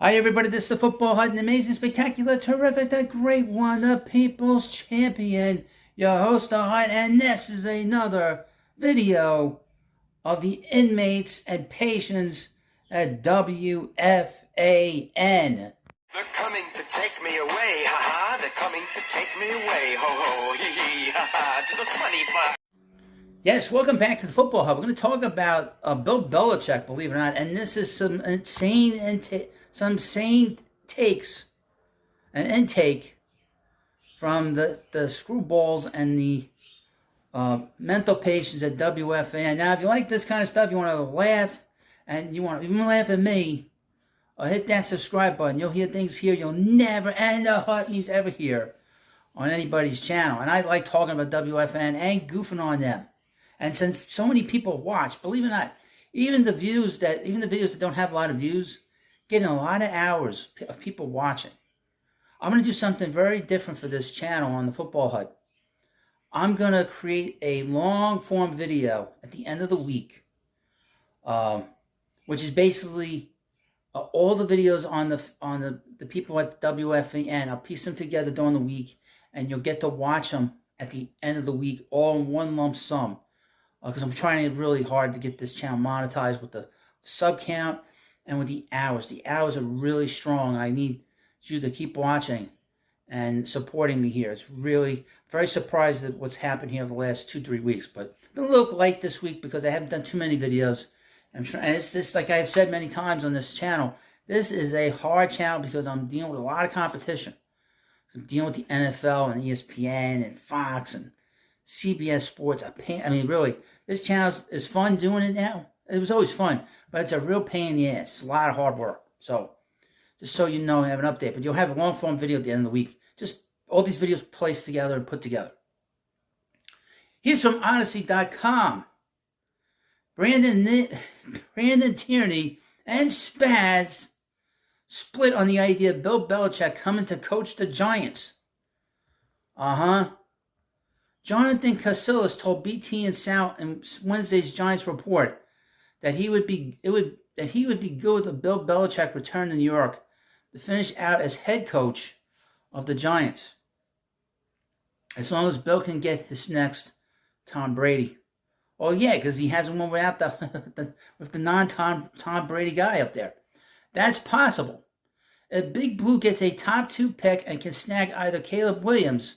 Hi everybody, this is the Football Hut, an amazing, spectacular, terrific, the great one, the people's champion, your host, the Hut, and this is another video of the inmates and patients at WFAN. They're coming to take me away, ha-ha, they're coming to take me away, ho-ho, hee-hee, ha-ha, to the funny farm. Yes, welcome back to the Football Hub. We're going to talk about Bill Belichick, believe it or not, and this is some insane takes, an intake from the screwballs and the mental patients at WFAN. Now, if you like this kind of stuff, you want to laugh, and you want to even laugh at me, hit that subscribe button. You'll hear things here you'll never, and the Hut means ever hear on anybody's channel. And I like talking about WFAN and goofing on them. And since so many people watch, believe it or not, even the videos that don't have a lot of views, getting a lot of hours of people watching. I'm going to do something very different for this channel on the Football Hut. I'm going to create a long-form video at the end of the week, which is basically all the videos on the people at WFAN. I'll piece them together during the week, and you'll get to watch them at the end of the week, all in one lump sum. Because I'm trying really hard to get this channel monetized with the sub count and with the hours. The hours are really strong. I need you to keep watching and supporting me here. It's really very surprised at what's happened here the last 2-3 weeks. But it's been a little light this week because I haven't done too many videos. And it's just like I've said many times on this channel, this is a hard channel because I'm dealing with a lot of competition. I'm dealing with the NFL and ESPN and Fox and CBS Sports. I mean, really, this channel is fun doing it now. It was always fun, but it's a real pain in the ass. It's a lot of hard work. So, just so you know, I have an update. But you'll have a long-form video at the end of the week. Just all these videos placed together and put together. Here's from Odyssey.com. Brandon Tierney and Spaz split on the idea of Bill Belichick coming to coach the Giants. Jonathan Casillas told BT and Sal in Wednesday's Giants report that he would be good with Bill Belichick return to New York to finish out as head coach of the Giants, as long as Bill can get his next Tom Brady. Oh yeah, because he hasn't won without with the non-Tom Brady guy up there. That's possible. If Big Blue gets a top 2 pick and can snag either Caleb Williams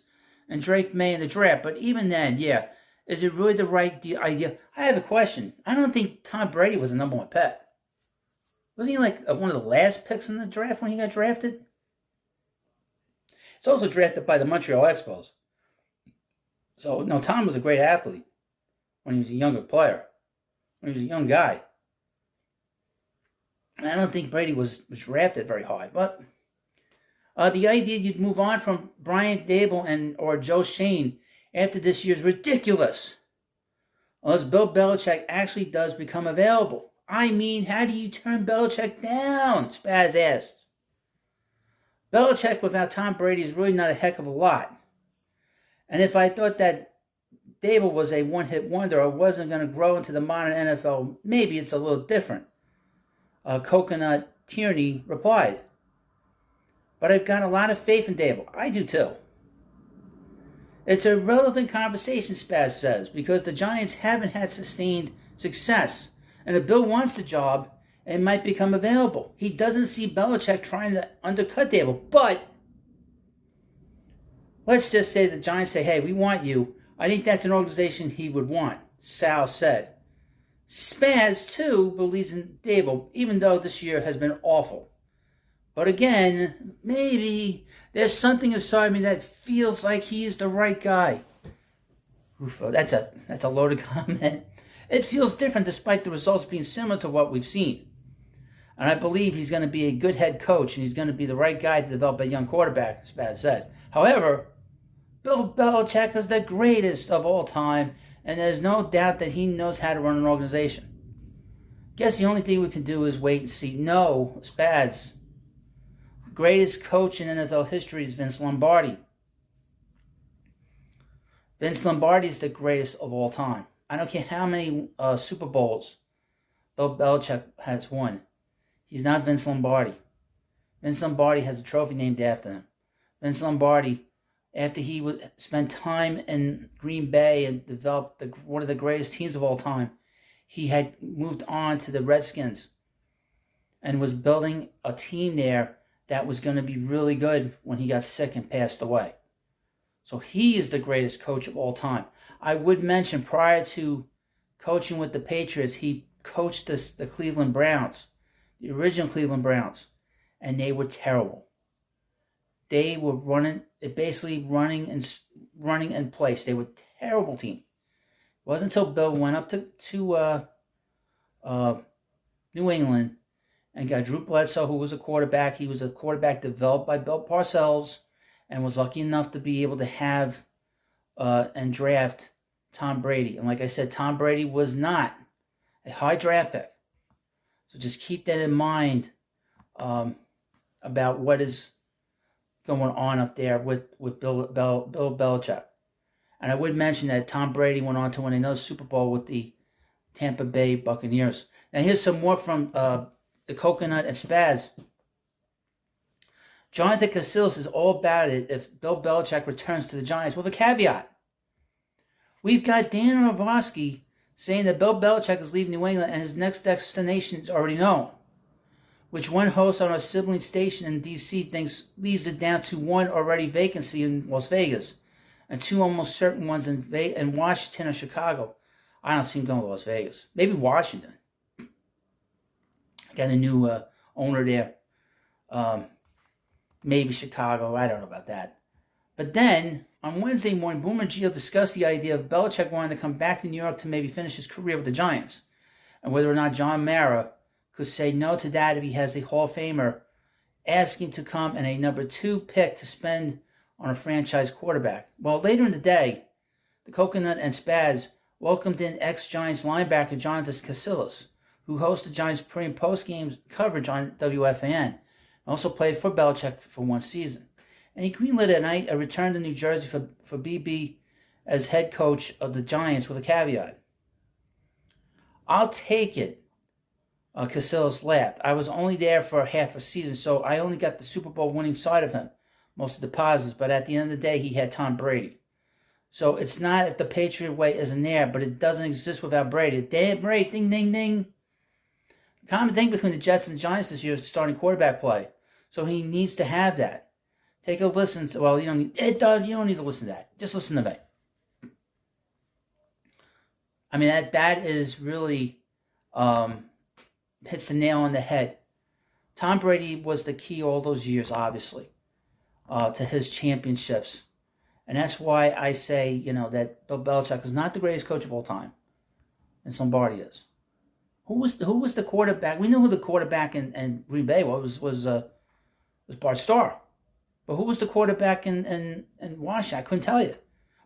and Drake May in the draft, but even then, yeah, is it really the right idea? I have a question. I don't think Tom Brady was a number 1 pick. Wasn't he like one of the last picks in the draft when he got drafted? He's also drafted by the Montreal Expos. So, no, Tom was a great athlete when he was a younger player, when he was a young guy. And I don't think Brady was drafted very high, but the idea you'd move on from Brian Daboll or Joe Shane after this year is ridiculous. Unless Bill Belichick actually does become available. I mean, how do you turn Belichick down? Spaz asked. Belichick without Tom Brady is really not a heck of a lot. And if I thought that Daboll was a one-hit wonder or wasn't going to grow into the modern NFL, maybe it's a little different. Coconut Tierney replied. But I've got a lot of faith in Daboll. I do too. It's a relevant conversation, Spaz says, because the Giants haven't had sustained success. And if Bill wants the job, it might become available. He doesn't see Belichick trying to undercut Daboll. But let's just say the Giants say, hey, we want you. I think that's an organization he would want, Sal said. Spaz, too, believes in Daboll, even though this year has been awful. But again, maybe there's something inside me that feels like he's the right guy. Ufo, that's a loaded comment. It feels different despite the results being similar to what we've seen. And I believe he's going to be a good head coach and he's going to be the right guy to develop a young quarterback, Spaz said. However, Bill Belichick is the greatest of all time, and there's no doubt that he knows how to run an organization. Guess the only thing we can do is wait and see. No, Spaz. Greatest coach in NFL history is Vince Lombardi. Vince Lombardi is the greatest of all time. I don't care how many Super Bowls Bill Belichick has won. He's not Vince Lombardi. Vince Lombardi has a trophy named after him. Vince Lombardi, after he spent time in Green Bay and developed one of the greatest teams of all time, he had moved on to the Redskins and was building a team there that was going to be really good when he got sick and passed away. So he is the greatest coach of all time. I would mention, prior to coaching with the Patriots, he coached the Cleveland Browns, the original Cleveland Browns, and they were terrible. They were running in place. They were a terrible team. It wasn't until Bill went up to New England and got Drew Bledsoe, who was a quarterback. He was a quarterback developed by Bill Parcells, and was lucky enough to be able to have and draft Tom Brady. And like I said, Tom Brady was not a high draft pick. So just keep that in mind about what is going on up there with Bill Belichick. And I would mention that Tom Brady went on to win another Super Bowl with the Tampa Bay Buccaneers. Now here's some more from the Coconut and Spaz. Jonathan Casillas is all about it if Bill Belichick returns to the Giants, with a caveat. We've got Dan Orlovsky saying that Bill Belichick is leaving New England and his next destination is already known, which one host on our sibling station in D.C. thinks leaves it down to one already vacancy in Las Vegas and two almost certain ones in Washington or Chicago. I don't see him going to Las Vegas. Maybe Washington. Got a new owner there. Maybe Chicago. I don't know about that. But then, on Wednesday morning, Boomer and Gio discussed the idea of Belichick wanting to come back to New York to maybe finish his career with the Giants, and whether or not John Mara could say no to that if he has a Hall of Famer asking to come and a number 2 pick to spend on a franchise quarterback. Well, later in the day, the Coconut and Spaz welcomed in ex-Giants linebacker Jonathan Casillas, who hosted Giants pre- and post-game coverage on WFAN, and also played for Belichick for one season. And he greenlit at night a return to New Jersey for BB as head coach of the Giants, with a caveat. I'll take it, Casillas laughed. I was only there for half a season, so I only got the Super Bowl winning side of him, most of the positives, but at the end of the day, he had Tom Brady. So it's not if the Patriot way isn't there, but it doesn't exist without Brady. Damn right, ding, ding, ding. The common thing between the Jets and the Giants this year is the starting quarterback play. So he needs to have that. Take a listen to, well, you don't need to listen to that. Just listen to me. I mean, that is really hits the nail on the head. Tom Brady was the key all those years, obviously, to his championships. And that's why I say, that Bill Belichick is not the greatest coach of all time. And Lombardi is. Who was the quarterback? We know who the quarterback in Green Bay was Bart Starr. But who was the quarterback in Washington? I couldn't tell you.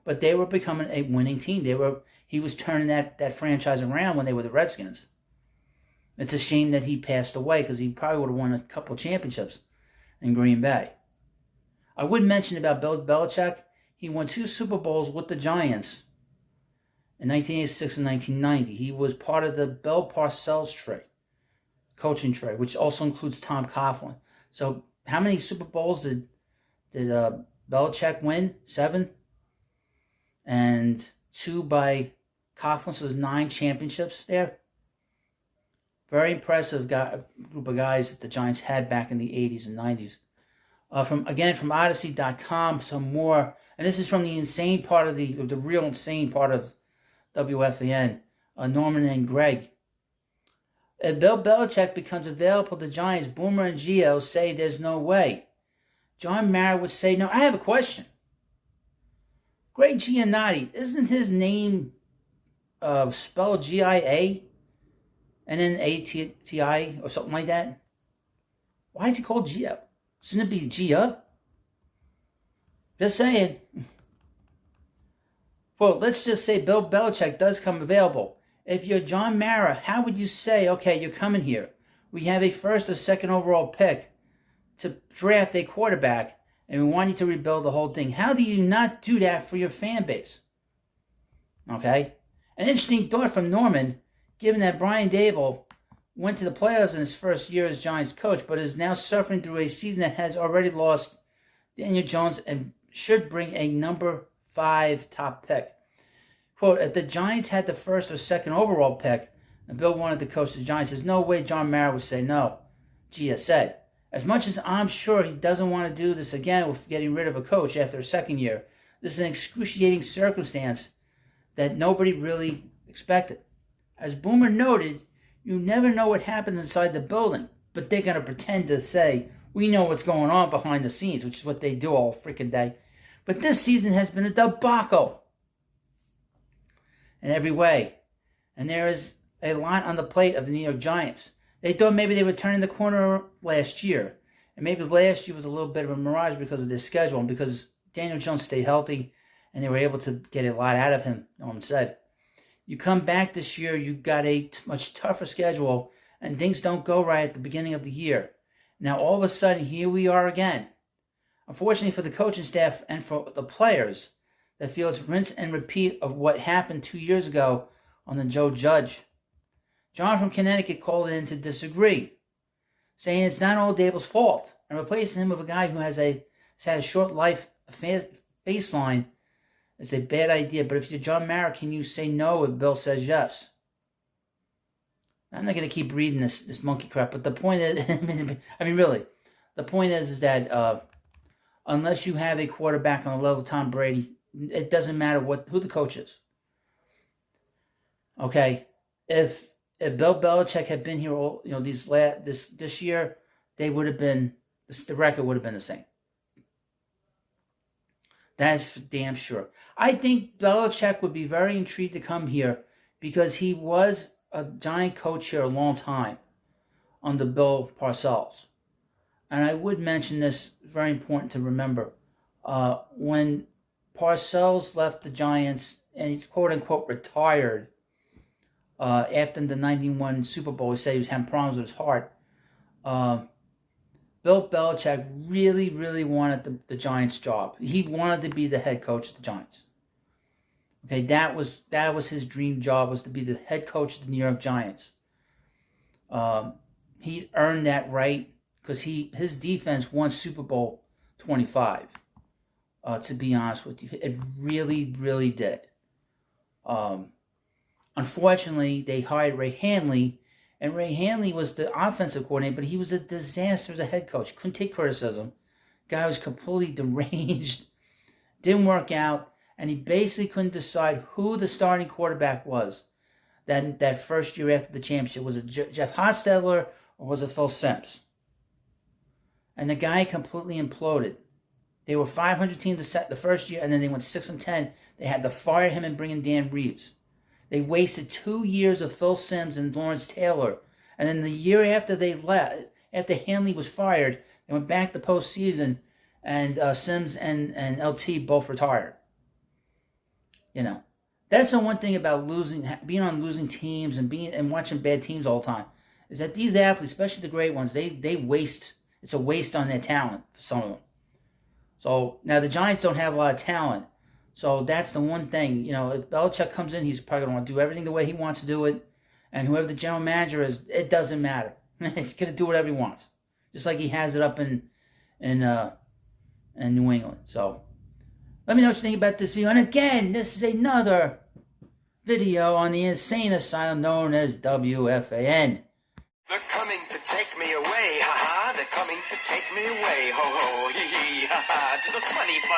But they were becoming a winning team. He was turning that franchise around when they were the Redskins. It's a shame that he passed away, because he probably would have won a couple of championships in Green Bay. I would mention about Bill Belichick. He won 2 Super Bowls with the Giants in 1986 and 1990. He was part of the Bill Parcells coaching tree, which also includes Tom Coughlin. So how many Super Bowls did Belichick win? 7. And 2 by Coughlin, so there's 9 championships there. Very impressive group of guys that the Giants had back in the 80s and 90s. From Odyssey.com, some more. And this is from the insane part of the real insane part of WFAN, Norman and Greg. If Bill Belichick becomes available to the Giants, Boomer and Gio say there's no way. John Mara would say no. I have a question. Greg Giannotti, isn't his name spelled G-I-A and then A-T-I or something like that? Why is he called Gio? Shouldn't it be Gia? Just saying. Well, let's just say Bill Belichick does come available. If you're John Mara, how would you say, okay, you're coming here. We have a 1st or 2nd overall pick to draft a quarterback, and we want you to rebuild the whole thing. How do you not do that for your fan base? Okay? An interesting thought from Norman, given that Brian Dable went to the playoffs in his first year as Giants coach, but is now suffering through a season that has already lost Daniel Jones and should bring a number 5 top pick. Quote, if the Giants had the first or second overall pick, and Bill wanted to coach the Giants, there's no way John Mara would say no, Gia said. As much as I'm sure he doesn't want to do this again with getting rid of a coach after a second year, this is an excruciating circumstance that nobody really expected. As Boomer noted, you never know what happens inside the building, but they're going to pretend to say, we know what's going on behind the scenes, which is what they do all freaking day. But this season has been a debacle in every way. And there is a lot on the plate of the New York Giants. They thought maybe they would turn the corner last year. And maybe last year was a little bit of a mirage because of their schedule and because Daniel Jones stayed healthy and they were able to get a lot out of him, Norman said. You come back this year, you got a much tougher schedule, and things don't go right at the beginning of the year. Now, all of a sudden, here we are again. Unfortunately for the coaching staff and for the players, that feel it's rinse and repeat of what happened 2 years ago on the Joe Judge. John from Connecticut called in to disagree, saying it's not all Dable's fault, and replacing him with a guy who has had a short life baseline is a bad idea. But if you're John Mara, can you say no if Bill says yes? I'm not going to keep reading this monkey crap, but the point is, I mean, really, the point is that unless you have a quarterback on the level of Tom Brady, it doesn't matter who the coach is. Okay, if Bill Belichick had been here, all this year, they would have been the record would have been the same. That's for damn sure. I think Belichick would be very intrigued to come here because he was a Giant coach here a long time under Bill Parcells. And I would mention this, very important to remember. When Parcells left the Giants and he's quote-unquote retired after the 91 Super Bowl, he said he was having problems with his heart. Bill Belichick really, really wanted the Giants job. He wanted to be the head coach of the Giants. Okay, that was his dream job, was to be the head coach of the New York Giants. He earned that right because his defense won Super Bowl 25. To be honest with you, it really, really did. Unfortunately, they hired Ray Handley, and Ray Handley was the offensive coordinator, but he was a disaster as a head coach. Couldn't take criticism. Guy was completely deranged. Didn't work out, and he basically couldn't decide who the starting quarterback was that first year after the championship. Was it Jeff Hostetler or was it Phil Simms? And the guy completely imploded. They were 500 teams the first year, and then they went 6-10. They had to fire him and bring in Dan Reeves. They wasted 2 years of Phil Simms and Lawrence Taylor. And then the year after they left, after Handley was fired, they went back to postseason, and Simms and LT both retired. You know, that's the one thing about being on losing teams and watching bad teams all the time, is that these athletes, especially the great ones, they waste. It's a waste on their talent for some of them. So now the Giants don't have a lot of talent. So that's the one thing, if Belichick comes in, he's probably going to want to do everything the way he wants to do it. And whoever the general manager is, it doesn't matter. He's going to do whatever he wants. Just like he has it up in New England. So let me know what you think about this video. And again, this is another video on the insane asylum known as WFAN. They're coming to take me away, ha ha. They're coming to take me away, ho ho, hee hee, ha ha. To the funny farm.